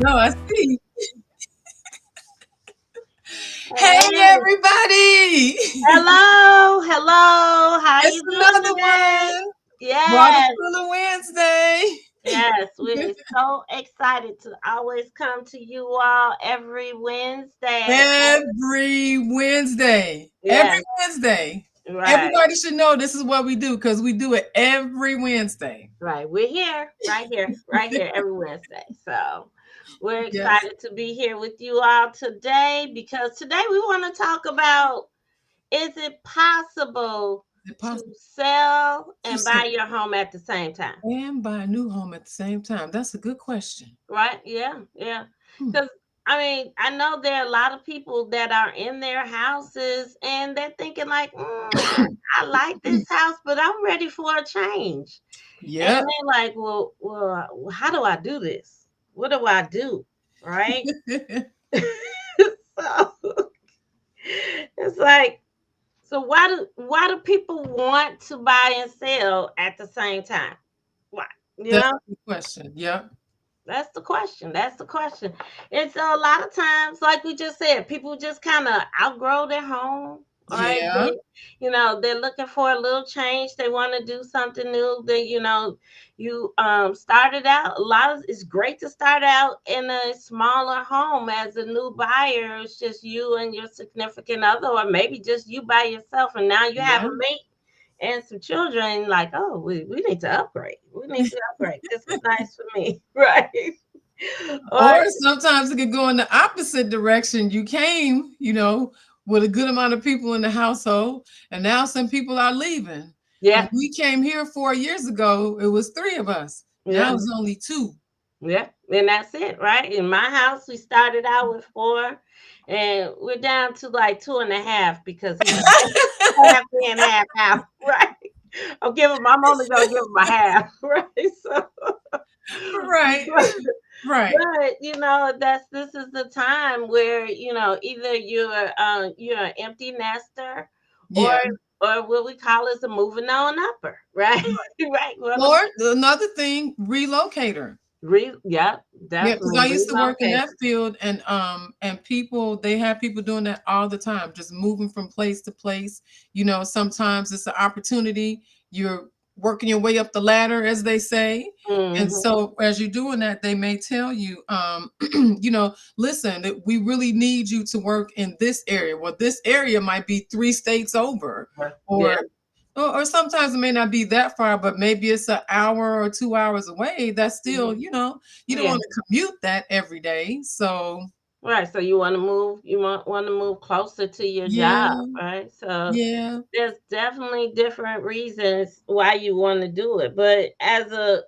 No, I see. Hey, Hey, everybody! hello, hello. How It's you doing another today? one. Water Yes, Cooler Wednesday. yes. We're so excited to always come to you all every Wednesday. Every Wednesday. Every Yes, Wednesday. right, Everybody should know this is what we do because we do it every Wednesday. right. We're here, right here every Wednesday. So we're Yes. excited to be here with you all today because today we want to talk about, is it possible Is it to possible sell to and sell buy your home at the same time? and buy a new home at the same time? That's a good question. Right? Yeah, yeah. Hmm. Because I mean, I know there are a lot of people that are in their houses and they're thinking like, I like this house, but I'm ready for a change. And Yep. they're like, how do I do this? What do I do? Right? So it's like, so why do people want to buy and sell at the same time? Why? You That's know? a good question. Yep. That's the question. That's the question. And so a lot of times, like we just said, people just kind of outgrow their home. All right. Yeah. They're looking for a little change. They want to do something new. You started out, it's great to start out in a smaller home as a new buyer. It's just you and your significant other, or maybe just you by yourself, and now you have Yeah. a mate and some children, like, oh, we need to upgrade. We need to upgrade. This is nice for me, right? Or Or sometimes it could go in the opposite direction. You came, with a good amount of people in the household, and now some people are leaving. When yeah, we came here 4 years ago, it was three of us. yeah, Now it's only two. yeah, and that's it, right? In my house, we started out with four, and we're down to like two and a half because he's half in, half out, right? I'm only gonna give him a half, right? So, Right. Right. this is the time where either you're an empty nester, or Yeah. what we call is a moving on upper, right? Right. Well, Or another thing, relocator. yeah, Yeah, because definitely I used to work in relocate. that field, and people, they have people doing that all the time, just moving from place to place. Sometimes it's an opportunity. You're working your way up the ladder, as they say. And Hmm. so as you're doing that, they may tell you, listen, that we really need you to work in this area. Well, this area might be 3 states over, Yeah, or or sometimes it may not be that far, but maybe it's an hour or 2 hours away. That's still, you don't yeah. want to commute that every day. So Right. So you want to move. You want to move closer to your yeah, job, right? So yeah. there's definitely different reasons why you want to do it. But as a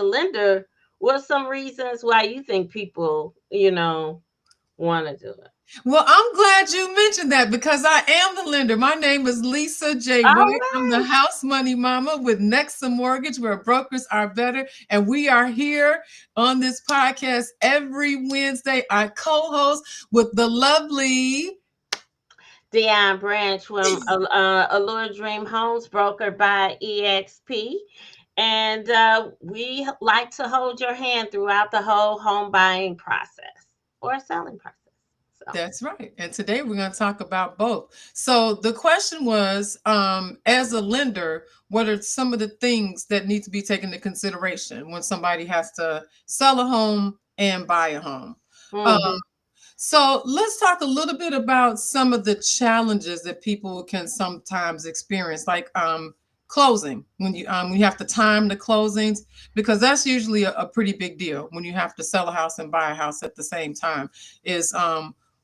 lender, what's some reasons why you think people, want to do it? Well, I'm glad you mentioned that because I am the lender. My name is Lisa J. All White. I'm the right. house money mama with Nexa Mortgage, where brokers are better. And we are here on this podcast every Wednesday. I co-host with the lovely. Dion Branch from Allure Dream Homes, broker by EXP. And we like to hold your hand throughout the whole home buying process or selling process. So, That's right. And today we're going to talk about both. So the question was, as a lender, what are some of the things that need to be taken into consideration when somebody has to sell a home and buy a home? Um, mhm. so let's talk a little bit about some of the challenges that people can sometimes experience, like closing, when you have to time the closings, because that's usually a pretty big deal when you have to sell a house and buy a house at the same time. Is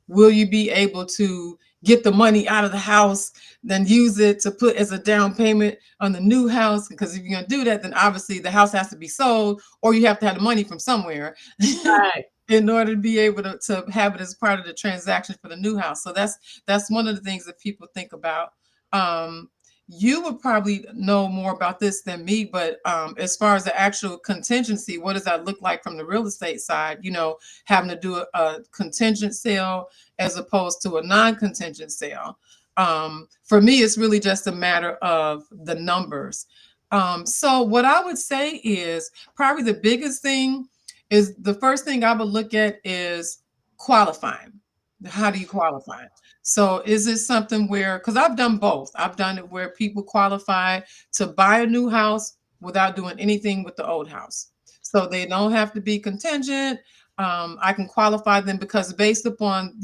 will you be able to get the money out of the house, then use it to put as a down payment on the new house? Because if you're going to do that, then obviously the house has to be sold, or you have to have the money from somewhere. Right. In order to be able to have it as part of the transaction for the new house. So that's one of the things that people think about. Um, you would probably know more about this than me, but as far as the actual contingency, what does that look like from the real estate side? Having to do a contingent sale as opposed to a non-contingent sale. For me, it's really just a matter of the numbers. So what I would say is probably the biggest thing is the first thing I would look at is qualifying. How do you qualify? So is it something where, because I've done both. I've done it where people qualify to buy a new house without doing anything with the old house. So they don't have to be contingent. I can qualify them because based upon,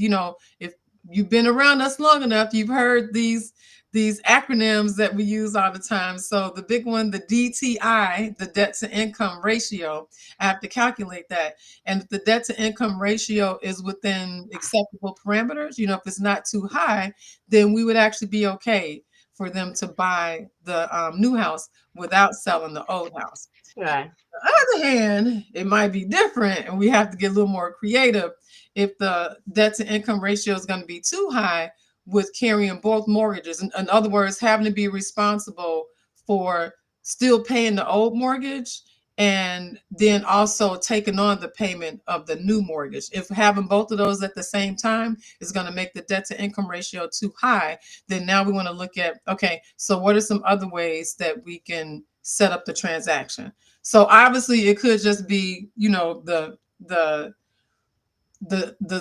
if you've been around us long enough, you've heard these acronyms that we use all the time. So the big one, the DTI, the debt to income ratio, I have to calculate that. And if the debt to income ratio is within acceptable parameters, if it's not too high, then we would actually be okay for them to buy the new house without selling the old house. Right. On the other hand, it might be different, and we have to get a little more creative if the debt to income ratio is going to be too high with carrying both mortgages. In other words, having to be responsible for still paying the old mortgage and then also taking on the payment of the new mortgage. If having both of those at the same time is going to make the debt to income ratio too high, then now we want to look at, okay, so what are some other ways that we can set up the transaction? So obviously it could just be, the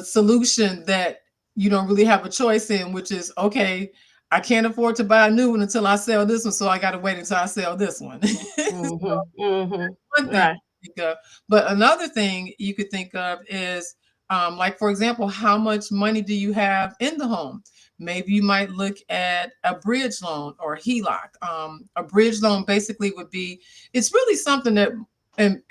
solution that you don't really have a choice in, which is, okay, I can't afford to buy a new one until I sell this one, so I got to wait until I sell this one. Mhm. Mhm. One thing Right. to think of. But another thing you could think of is, like, for example, how much money do you have in the home? Maybe you might look at a bridge loan or a HELOC. A bridge loan basically would be, it's really something that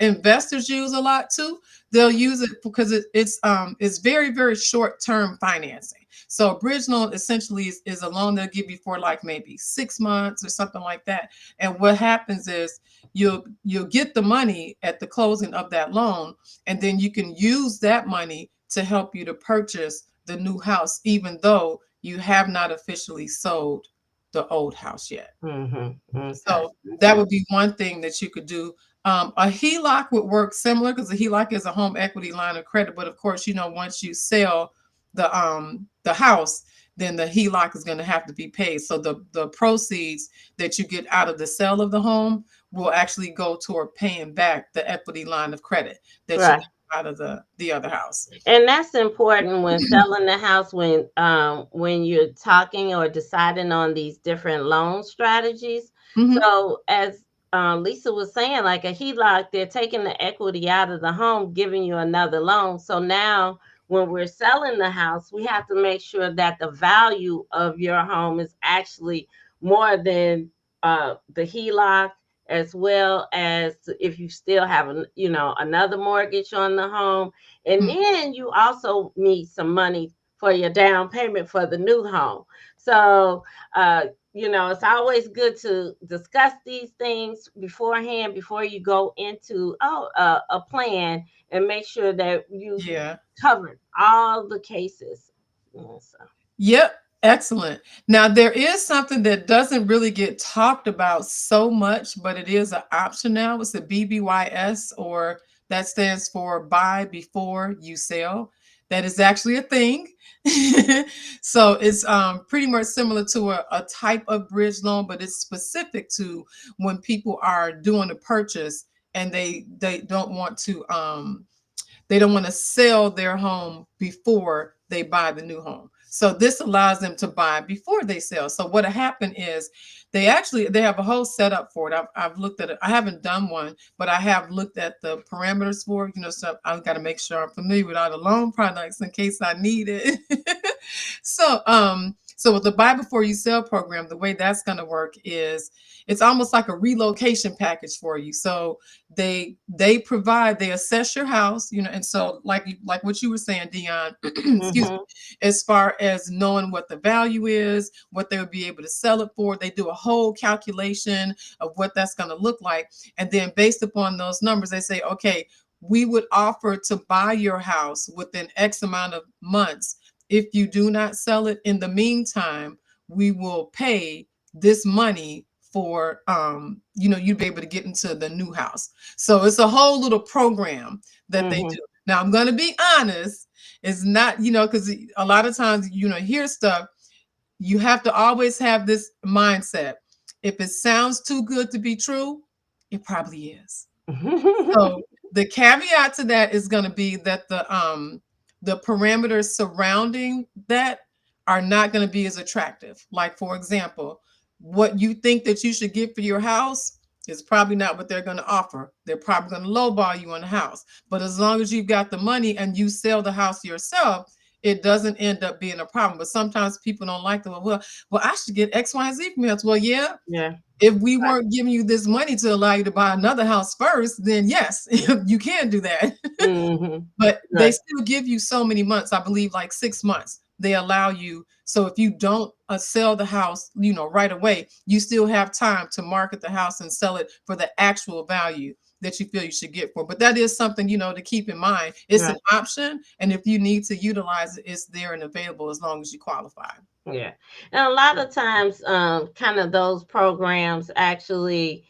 investors use a lot too. They'll use it because it's very, very short term financing. So a bridge loan essentially is a loan they'll give you for like maybe 6 months or something like that. And what happens is you'll get the money at the closing of that loan, and then you can use that money to help you to purchase the new house, even though you have not officially sold the old house yet. Mhm. Okay. So that Okay. would be one thing that you could do. A HELOC would work similar because a HELOC is a home equity line of credit. But of course, once you sell the house, then the HELOC is going to have to be paid. So the proceeds that you get out of the sale of the home will actually go toward paying back the equity line of credit that you Right. got out of the other house. And that's important when selling the house, when you're talking or deciding on these different loan strategies. Hmm. So as Lisa was saying, like a HELOC, they're taking the equity out of the home, giving you another loan. So now when we're selling the house, we have to make sure that the value of your home is actually more than the HELOC, as well as if you still have another mortgage on the home, and then you also need some money for your down payment for the new home. So, it's always good to discuss these things beforehand before you go into a plan, and make sure that you've Yeah. covered all the cases. Yeah, so. Yep, excellent. Now there is something that doesn't really get talked about so much, but it is an option now. It's a BBYS, or that stands for buy before you sell. That is actually a thing. So it's pretty much similar to a type of bridge loan, but it's specific to when people are doing a purchase and they don't want to sell their home before they buy the new home. So this allows them to buy before they sell. So what happened is they have a whole setup for it. I've looked at it. I haven't done one, but I have looked at the parameters for it. So I've got to make sure I'm familiar with all the loan products in case I need it. So with the buy before you sell program, the way that's going to work is it's almost like a relocation package for you. So they assess your house, and so like what you were saying, Dion, excuse me, Mhm. as far as knowing what the value is, what they would be able to sell it for. They do a whole calculation of what that's going to look like, and then based upon those numbers, they say, okay, we would offer to buy your house within X amount of months. If you do not sell it in the meantime, we will pay this money for you'd be able to get into the new house. So it's a whole little program that they Mhm. do. Now I'm going to be honest, it's not, because a lot of times, hear stuff, you have to always have this mindset. If it sounds too good to be true, it probably is. So The caveat to that is going to be that the parameters surrounding that are not going to be as attractive. Like for example, what you think that you should get for your house is probably not what they're going to offer. They're probably going to lowball you on the house. But as long as you've got the money and you sell the house yourself, it doesn't end up being a problem. But sometimes people don't like the well, I should get X, Y, Z from you. Well, yeah, Yeah. if we weren't giving you this money to allow you to buy another house first, then yes, you can do that. Mm-hmm. But they Right. still give you so many months, I believe like 6 months. They allow you. So if you don't sell the house, right away, you still have time to market the house and sell it for the actual value that you feel you should get for. But that is something, to keep in mind. It's Right. an option. And if you need to utilize it, it's there and available as long as you qualify. Yeah. And a lot of times, kind of those programs actually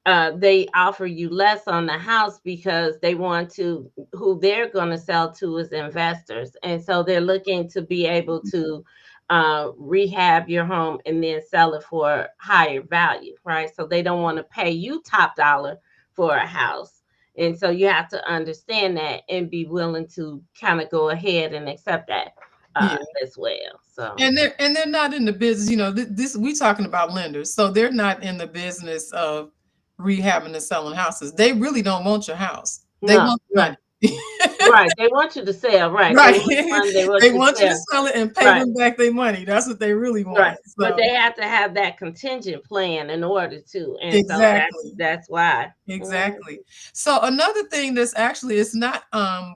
they offer you less on the house because they want to, who they're going to sell to is investors. And so they're looking to be able to rehab your home and then sell it for higher value, right? So they don't want to pay you top dollar for a house. And so you have to understand that and be willing to kind of go ahead and accept that Yeah. as well. So, And they're not in the business, this we talking about lenders. So they're not in the business of rehabbing and selling houses. They really don't want your house. They no, want the right, money. right. They want you to sell, right? They Right. want the money, they want They you to want you to sell. sell it and pay Right, them back their money. That's what they really right. want. But So they have to have that contingent plan in order to, and so exactly. that's why. Mhm. Exactly. So another thing that's actually it's not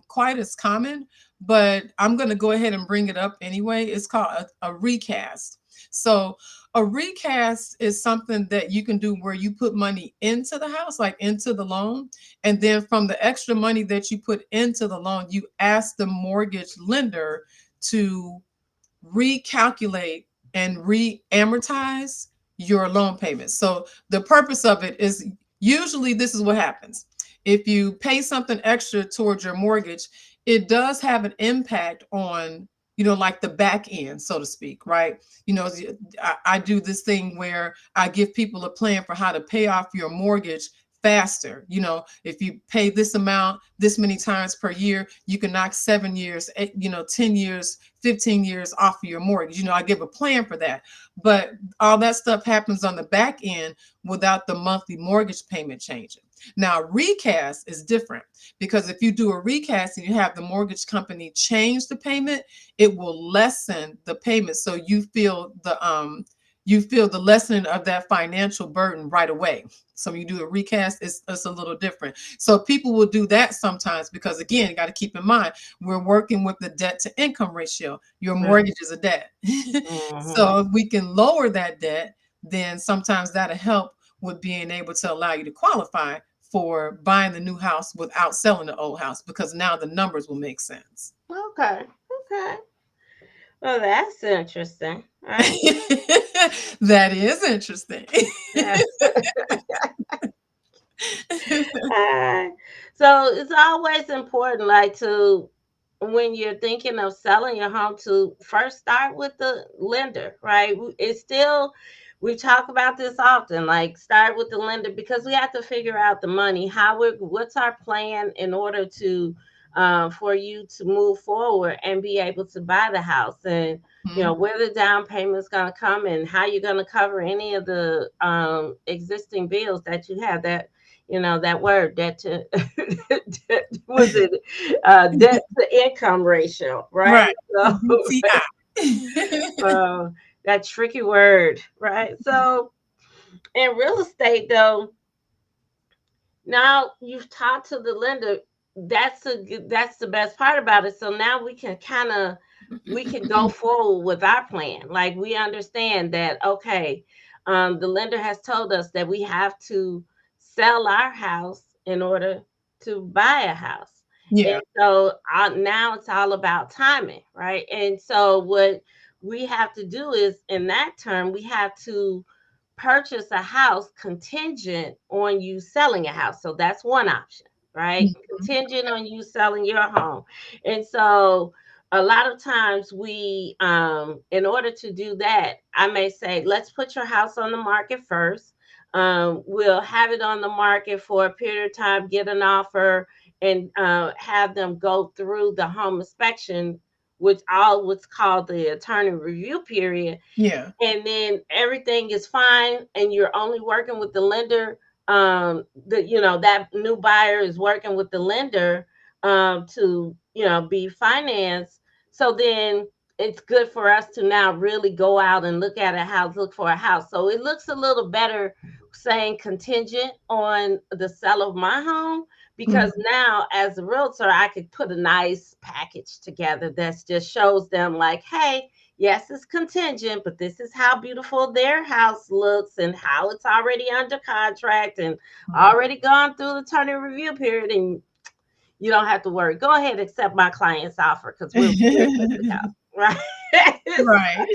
quite as common, but I'm going to go ahead and bring it up anyway. It's called a recast. So a recast is something that you can do where you put money into the house, like into the loan, and then from the extra money that you put into the loan, you ask the mortgage lender to recalculate and re-amortize your loan payments. So the purpose of it is usually this is what happens. If you pay something extra towards your mortgage, it does have an impact on, like the back end, so to speak, right? I do this thing where I give people a plan for how to pay off your mortgage faster. If you pay this amount this many times per year, you can knock 7 years, 10 years, 15 years off of your mortgage. I give a plan for that. But all that stuff happens on the back end without the monthly mortgage payment changing. Now, recast is different because if you do a recast and you have the mortgage company change the payment, it will lessen the payment. So you feel the lessening of that financial burden right away. So when you do a recast, it's a little different. So people will do that sometimes because, again, you got to keep in mind, we're working with the debt to income ratio. Your Right. mortgage is a debt. Mhm. So if we can lower that debt, then sometimes that'll help with being able to allow you to qualify for buying the new house without selling the old house because now the numbers will make sense. Okay. Okay. Well, that's interesting, right? That is interesting. Yeah. Uh, so it's always important, like to when you're thinking of selling your home, to first start with the lender, right? It's still, we talk about this often, like start with the lender because we have to figure out the money, what's our plan in order to for you to move forward and be able to buy the house, and Mhm. where the down payment is going to come and how you're going to cover any of the existing bills that you have, that that word, debt to was it debt to income ratio, right? Right. The So DTI. uh, that tricky word, right? So in real estate, though, now you've talked to the lender. That's the best part about it. So now we can go forward with our plan. Like we understand that, okay, the lender has told us that we have to sell our house in order to buy a house. And Yeah. so now it's all about timing, right? And so what we have to do is, in that term, we have to purchase a house contingent on you selling a house. So that's one option, right? Mhm. Contingent on you selling your home. And so a lot of times in order to do that, I may say, let's put your house on the market first. We'll have it on the market for a period of time, get an offer, and have them go through the home inspection, which all what's called the attorney review period, Yeah. and then everything is fine and you're only working with the lender, that new buyer is working with the lender to be financed. So then it's good for us to now really go out and look at a house, look for a house. So it looks a little better saying contingent on the sale of my home, because Mhm. now as a realtor I could put a nice package together that just shows them like, hey, yes, it's contingent, but this is how beautiful their house looks and how it's already under contract and Mhm. already gone through the attorney review period. And you don't have to worry. Go ahead, accept my client's offer because we'll get the house. Right. Right.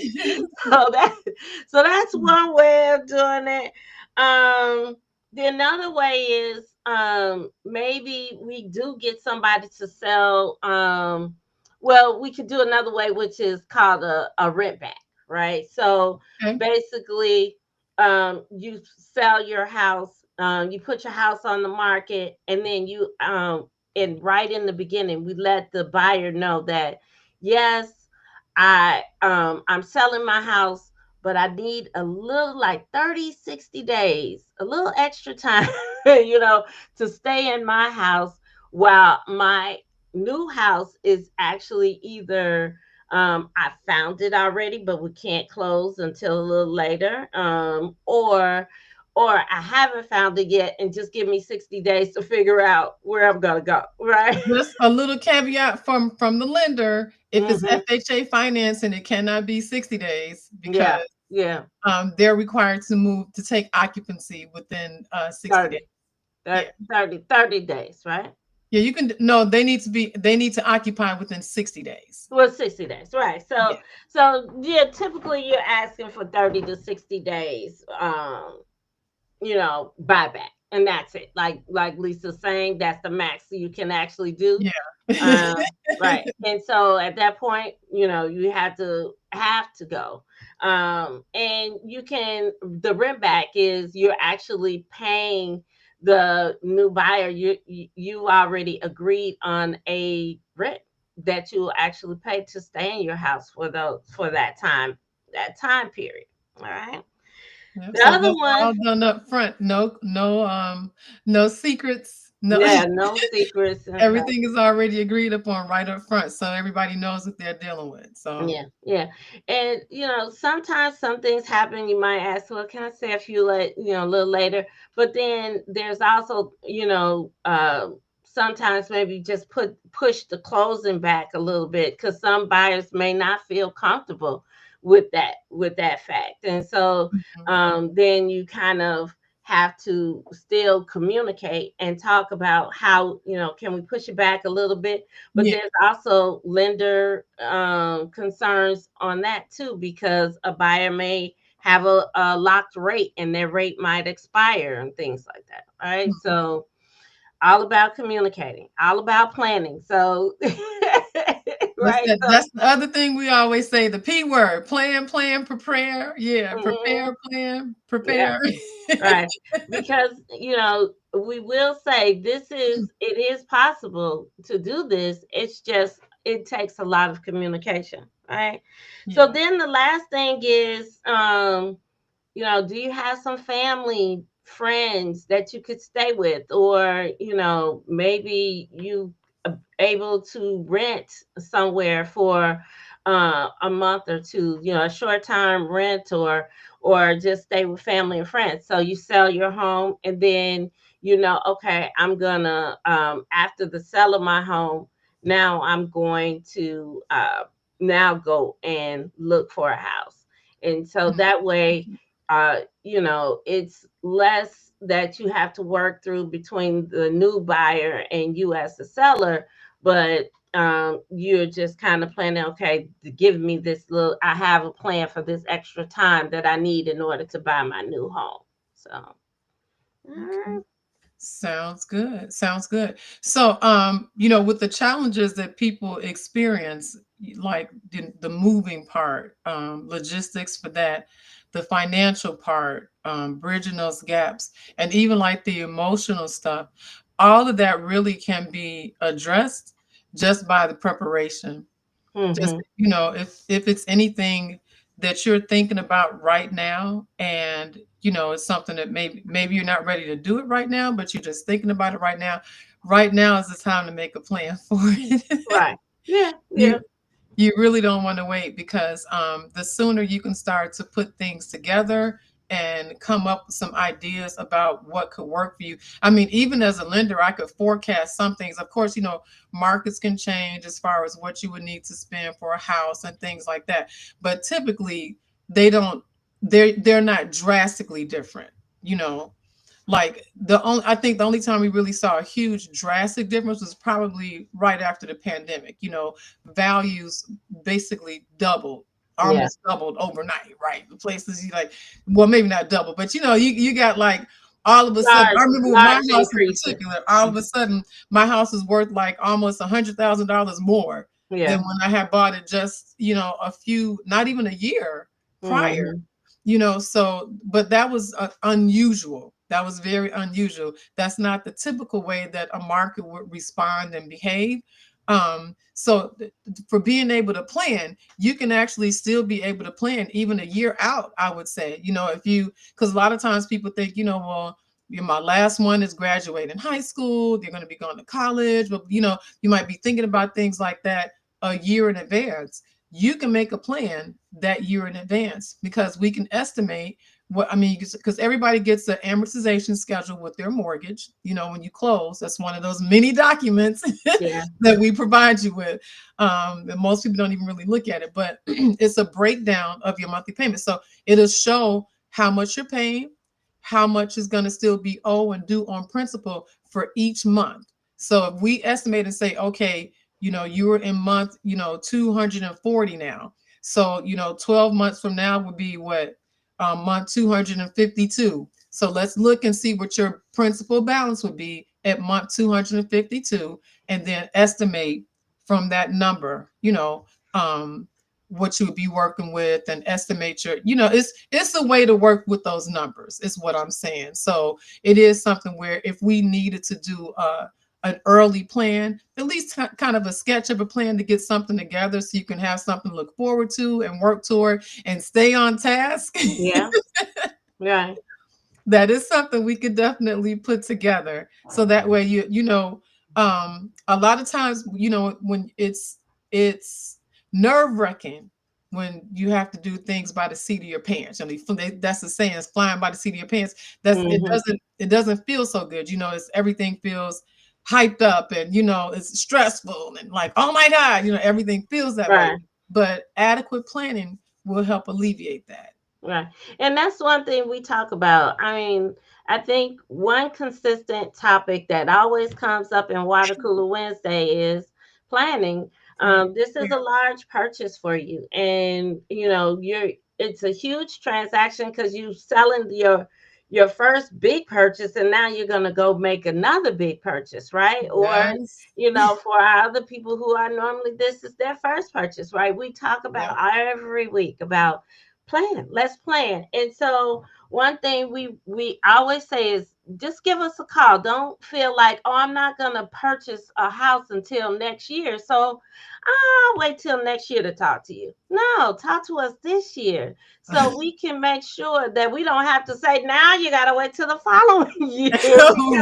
so that so that's one way of doing it. The another way is maybe we do get somebody to sell. Well, we could do another way, which is called a rent back, right? So Okay. basically, you sell your house, you put your house on the market, and then and right in the beginning, we let the buyer know that yes, I'm selling my house, but I need a little like 30, 60 days, a little extra time, to stay in my house while my new house is actually either I found it already, but we can't close until a little later, or I haven't found it yet, and just give me 60 days to figure out where I'm gonna go, right? Just a little caveat from the lender, if it's hmm FHA financing, it cannot be 60 days Yeah, because, yeah, they're required to take occupancy within, 60 days. 30, Yeah. 30, 30 days, right? Yeah, you can no, they need to occupy within 60 days. Well, 60 days, right? So, Yeah. yeah, typically you're asking for 30 to 60 days, buyback, and that's it. Like Lisa's saying, that's the max you can actually do. Yeah. Um, right. And so at that point, you have to go. And the rent back is you're actually paying the new buyer. You already agreed on a rent that you actually pay to stay in your house for that time period. All right. Yep, The so other those are all one, done up front. No secrets, no yeah, no secrets. everything is already agreed upon right up front, so everybody knows what they're dealing with, so Yeah, yeah. And sometimes some things happen. You might ask, well, can I say a few a little later? But then there's also, sometimes maybe just push the closing back a little bit because some buyers may not feel comfortable with that fact. And so mhm. then you kind of have to still communicate and talk about how, can we push it back a little bit, but Yeah, there's also lender concerns on that too, because a buyer may have a locked rate and their rate might expire and things like that. All right. mhm. So, all about communicating, all about planning. So, right. So, That's the other thing we always say, the P word, plan, plan, prepare. Yeah, mhm, prepare, plan, yeah. prepare. Right. Because, we will say it is possible to do this. It's just, it takes a lot of communication. Right. So Yeah. then the last thing is, do you have some family, friends that you could stay with? Or, maybe you able to rent somewhere for a month or two, a short time rent, or just stay with family and friends. So you sell your home, and then okay, I'm gonna after the sale of my home, now I'm going to now go and look for a house. And so Mhm. that way, it's less that you have to work through between the new buyer and you as the seller, but you're just kind of planning, okay, to give me this little, I have a plan for this extra time that I need in order to buy my new home. So, Okay. Sounds good. Sounds good. So, with the challenges that people experience, like the moving part, logistics for that, the financial part, bridging those gaps, and even like the emotional stuff. all of that really can be addressed just by the preparation. Just, Mhm. if it's anything that you're thinking about right now, and it's something that maybe you're not ready to do it right now, but you're just thinking about it right now. Right now is the time to make a plan for it. Right. Yeah. Yeah. you you really don't want to wait, because the sooner you can start to put things together and come up with some ideas about what could work for you. I mean, even as a lender, I could forecast some things. Of course, markets can change as far as what you would need to spend for a house and things like that. But typically, they don't. They're not drastically different. You know, like I think the only time we really saw a huge drastic difference was probably right after the pandemic. Values basically doubled, Yeah. almost doubled overnight, right? The places you like, well, maybe not double, but you got like all of a sudden. Large, I remember with my large house in increases. particular, all of a sudden my house is worth like almost $100,000 more than Yeah. when I had bought it just a few, not even a year prior. Mhm. So, but that was unusual. That was very unusual. That's not the typical way that a market would respond and behave. So for being able to plan, you can actually still be able to plan even a year out, I would say. Because a lot of times people think, well, my last one is graduating high school, they're going to be going to college, but you might be thinking about things like that a year in advance. You can make a plan that year in advance, because we can estimate what, I mean, because everybody gets an amortization schedule with their mortgage. When you close, that's one of those many documents Yeah. that we provide you with. And most people don't even really look at it, but it's a breakdown of your monthly payment. So it'll show how much you're paying, how much is going to still be owed and due on principal for each month. So if we estimate and say, okay, you were in month, 240 now. So, 12 months from now would be what? Month 252. So let's look and see what your principal balance would be at month 252, and then estimate from that number, what you would be working with, and estimate it's a way to work with those numbers, is what I'm saying. So it is something where if we needed to do an early plan, at least kind of a sketch of a plan to get something together so you can have something to look forward to and work toward and stay on task. Yeah. Right. That is something we could definitely put together, so that way a lot of times when it's nerve-wracking when you have to do things by the seat of your pants. I mean, that's the saying, it's flying by the seat of your pants. That's it Mhm. doesn't it doesn't feel so good. It's everything feels hyped up, and it's stressful, and like, oh my God, everything feels that way. Right. But adequate planning will help alleviate that. Right. And that's one thing we talk about. I mean, I think one consistent topic that always comes up in Water Cooler Wednesday is planning. Yeah. This is a large purchase for you. And it's a huge transaction because you selling your first big purchase, and now you're gonna go make another big purchase, right? Or Yes. for our other people who are normally, this is their first purchase, right? We talk about Yep. every week about plan. Let's plan. And so one thing we always say is, just give us a call. Don't feel like, oh, I'm not gonna purchase a house until next year, so I'll wait till next year to talk to you. No, talk to us this year so we can make sure that we don't have to say, now you gotta wait till the following year,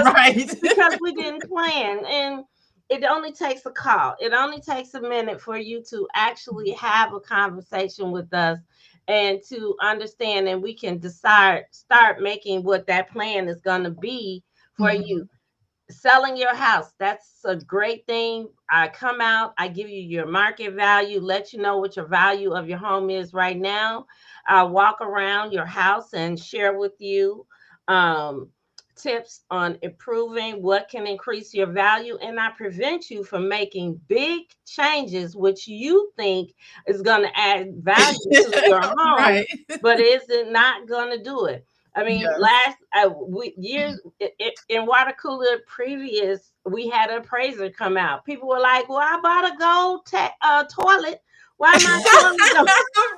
Right. because we didn't plan. And it only takes a call. It only takes a minute for you to actually have a conversation with us and to understand, and we can decide, start making what that plan is going to be for you. Mhm. Selling your house, that's a great thing. I come out, I give you your market value, let you know what your value of your home is right now. I walk around your house and share with you um, tips on improving what can increase your value, and I prevent you from making big changes which you think is going to add value to your home, Right. but is it not going to do it? I mean, Yes. last years in water cooler previous, we had an appraiser come out. People were like, "Well, I bought a gold toilet. Why my toilet don't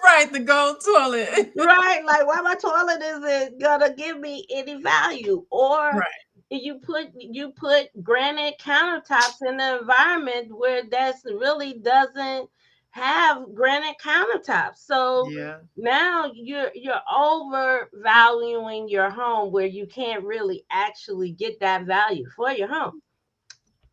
Right, the gold toilet. right? Like, why my toilet isn't gonna give me any value?" Or Right. you put granite countertops in the environment where that's really doesn't have granite countertops. So Yeah. now you're overvaluing your home where you can't really actually get that value for your home.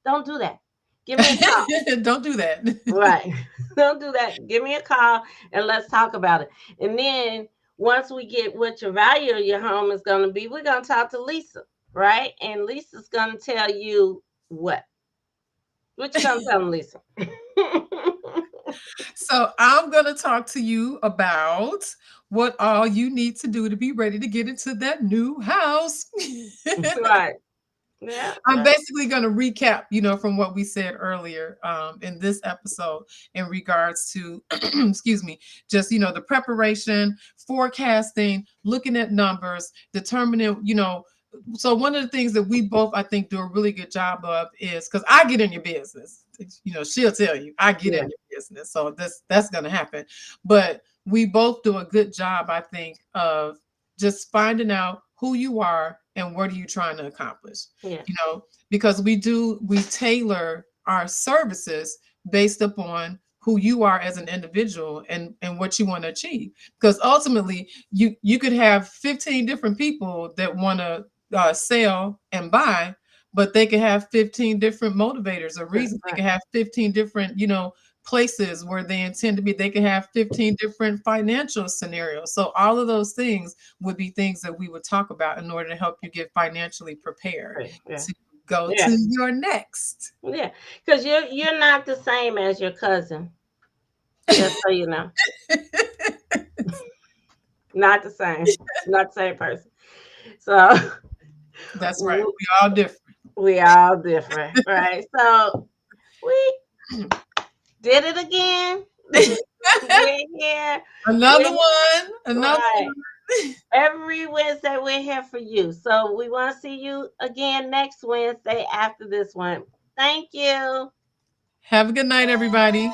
Don't do that. Give me a call. Don't do that. Right. Don't do that. Give me a call and let's talk about it. And then once we get what your value of your home is going to be, we're going to talk to Lisa, right? And Lisa's going to tell you what? What you going to tell them, Lisa? So I'm going to talk to you about what all you need to do to be ready to get into that new house. Right. Yeah. I'm Yeah. basically going to recap, from what we said earlier in this episode in regards to, excuse me, just, the preparation, forecasting, looking at numbers, determining, so one of the things that we both, I think, do a really good job of is because I get in your business. She'll tell you I get in Yeah. your business. So that's going to happen. But we both do a good job, I think, of just finding out who you are and what are you trying to accomplish, Yeah. because we tailor our services based upon who you are as an individual and what you want to achieve, because ultimately you could have 15 different people that want to sell and buy, but they could have 15 different motivators or reasons. They Right. could have 15 different places where they intend to be. They could have 15 different financial scenarios. So all of those things would be things that we would talk about in order to help you get financially prepared Right. Yeah. to go Yeah. to your next. Yeah. Because you're not the same as your cousin. Just so you know. Not the same. Not the same person. So That's right. We all different. we all different, right? So we did it again. We're here. Another We're one. Another right. one. Every Wednesday we're here for you. So we want to see you again next Wednesday after this one. Thank you. Have a good night, everybody.